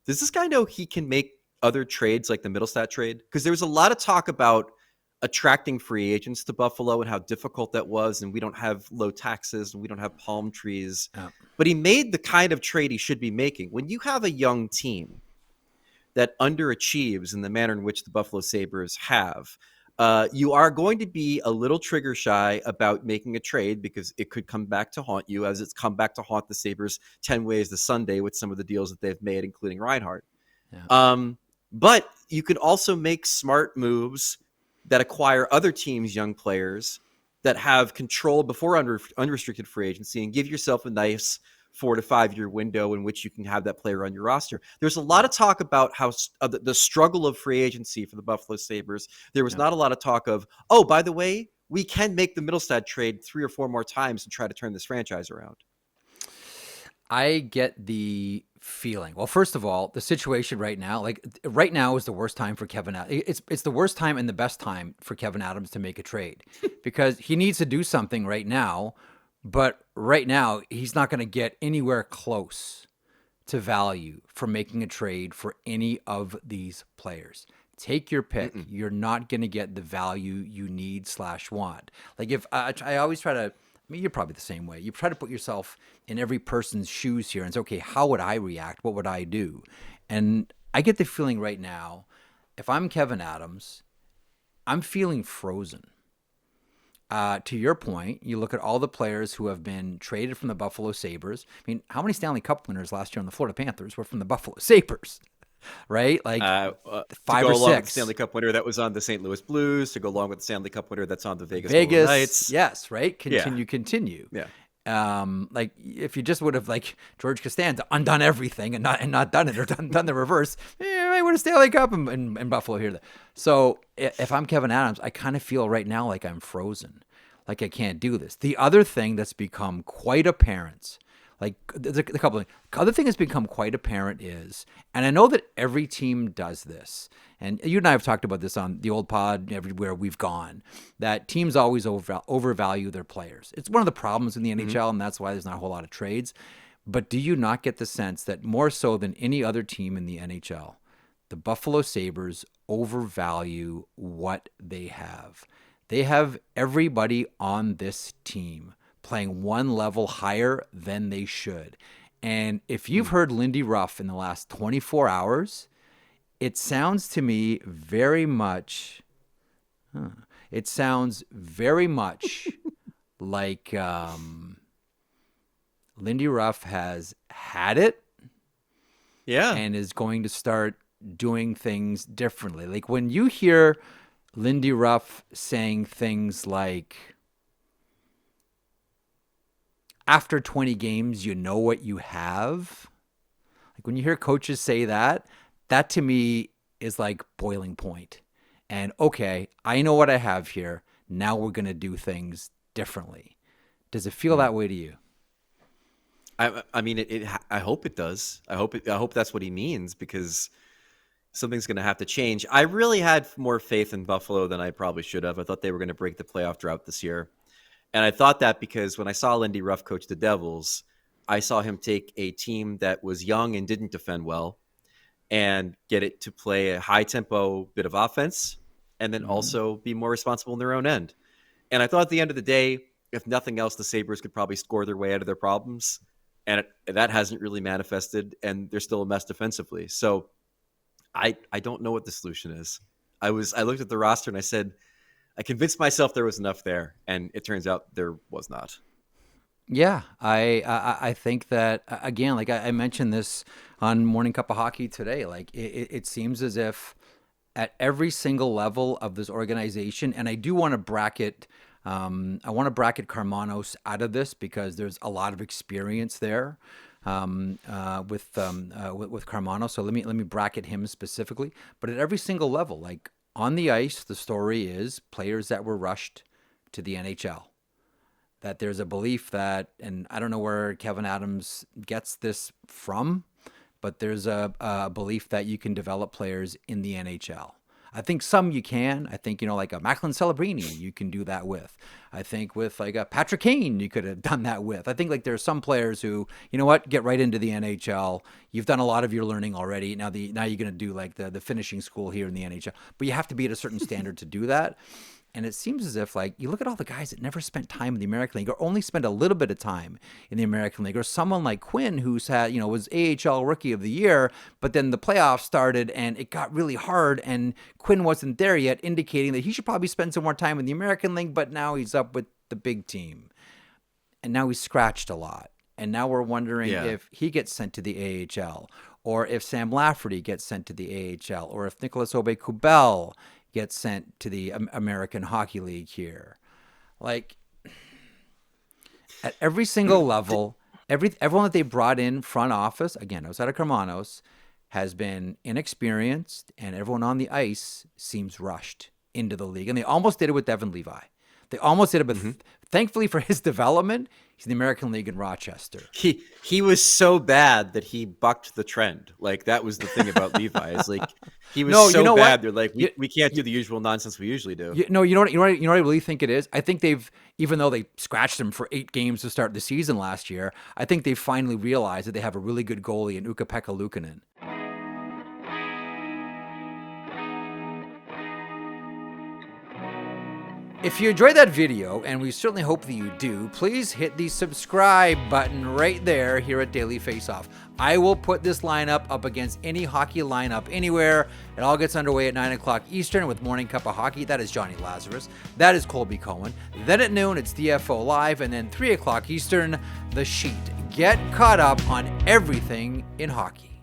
does this guy know he can make other trades like the Middlestat trade? Because there was a lot of talk about attracting free agents to Buffalo and how difficult that was, and we don't have low taxes and we don't have palm trees. Yeah. But he made the kind of trade he should be making. When you have a young team that underachieves in the manner in which the Buffalo Sabres have, you are going to be a little trigger shy about making a trade because it could come back to haunt you, as it's come back to haunt the Sabres 10 ways to Sunday with some of the deals that they've made, including Reinhart. Yeah. But you can also make smart moves that acquire other teams' young players that have control before unrestricted free agency and give yourself a nice 4 to 5 year window in which you can have that player on your roster. There's a lot of talk about how the struggle of free agency for the Buffalo Sabres. There was not a lot of talk of, oh, by the way, we can make the Middlestat trade 3 or 4 more times and try to turn this franchise around. I get the feeling. Well, first of all, the situation right now, like right now is the worst time for Kevin. It's the worst time and the best time for Kevin Adams to make a trade because he needs to do something right now. But right now, he's not going to get anywhere close to value for making a trade for any of these players. Take your pick. You're not going to get the value you need / want. Like if I always try to, I mean, you're probably the same way. You try to put yourself in every person's shoes here and say, okay, how would I react? What would I do? And I get the feeling right now, if I'm Kevin Adams, I'm feeling frozen. To your point, you look at all the players who have been traded from the Buffalo Sabres. I mean, how many Stanley Cup winners last year on the Florida Panthers were from the Buffalo Sabres? Right? Like 5 or 6. With the Stanley Cup winner that was on the St. Louis Blues, to go along with the Stanley Cup winner that's on the Vegas Golden Knights. Yes, right? Continue. Yeah. Like if you just would have like George Costanza undone everything and not done it or done the reverse, I would have Stanley Cup in Buffalo here. So if I'm Kevin Adams, I kind of feel right now like I'm frozen, like I can't do this. The other thing that's become quite apparent, like there's a couple of other thing that's become quite apparent is, and I know that every team does this, and you and I have talked about this on the old pod everywhere we've gone, that teams always overvalue their players. It's one of the problems in the NHL, and that's why there's not a whole lot of trades. But do you not get the sense that more so than any other team in the NHL, the Buffalo Sabres overvalue what they have? They have everybody on this team playing one level higher than they should. And if you've heard Lindy Ruff in the last 24 hours, it sounds to me very much like Lindy Ruff has had it and is going to start doing things differently. Like when you hear Lindy Ruff saying things like, after 20 games, you know what you have. Like when you hear coaches say that to me is like boiling point. And okay, I know what I have here. Now we're going to do things differently. Does it feel that way to you? I mean, I hope it does. I hope that's what he means, because something's going to have to change. I really had more faith in Buffalo than I probably should have. I thought they were going to break the playoff drought this year. And I thought that because when I saw Lindy Ruff coach the Devils, I saw him take a team that was young and didn't defend well and get it to play a high-tempo bit of offense and then also be more responsible in their own end. And I thought at the end of the day, if nothing else, the Sabres could probably score their way out of their problems. And that hasn't really manifested, and they're still a mess defensively. So I don't know what the solution is. I looked at the roster and I said, I convinced myself there was enough there, and it turns out there was not. Yeah, I think that, again, like I mentioned this on Morning Cup of Hockey today, like it seems as if at every single level of this organization, and I do want to bracket Karmanos out of this because there's a lot of experience there with Karmanos. So let me bracket him specifically. But at every single level, like on the ice, the story is players that were rushed to the NHL. That there's a belief that, and I don't know where Kevin Adams gets this from, but there's a belief that you can develop players in the NHL. I think some you can. I think, like a Macklin Celebrini, you can do that with. I think with like a Patrick Kane, you could have done that with. I think like there's some players who, get right into the NHL. You've done a lot of your learning already. Now you're going to do like the finishing school here in the NHL, but you have to be at a certain standard to do that. And it seems as if, like, you look at all the guys that never spent time in the American League or only spent a little bit of time in the American League, or someone like Quinn who's had, was AHL Rookie of the Year, but then the playoffs started and it got really hard and Quinn wasn't there yet, indicating that he should probably spend some more time in the American League, but now he's up with the big team. And now he's scratched a lot. And now we're wondering if he gets sent to the AHL, or if Sam Lafferty gets sent to the AHL, or if Nicolas Aube-Kubel gets sent to the American Hockey League here. Like, at every single level, everyone that they brought in front office, again, outside of Kermanos, has been inexperienced, and everyone on the ice seems rushed into the league. And they almost did it with Devin Levi. They almost did it, but thankfully for his development, he's in the American League in Rochester. He was so bad that he bucked the trend. Like, that was the thing about Levi. Is like he was bad. What? They're like, we can't do the usual nonsense we usually do. You know what I really think it is? I think even though they scratched him for 8 games to start the season last year, I think they finally realized that they have a really good goalie in Ukko-Pekka Luukkonen. If you enjoyed that video, and we certainly hope that you do, please hit the subscribe button right there here at Daily Faceoff. I will put this lineup up against any hockey lineup anywhere. It all gets underway at 9 o'clock Eastern with Morning Cup of Hockey. That is Johnny Lazarus. That is Colby Cohen. Then at noon, it's DFO Live. And then 3 o'clock Eastern, The Sheet. Get caught up on everything in hockey.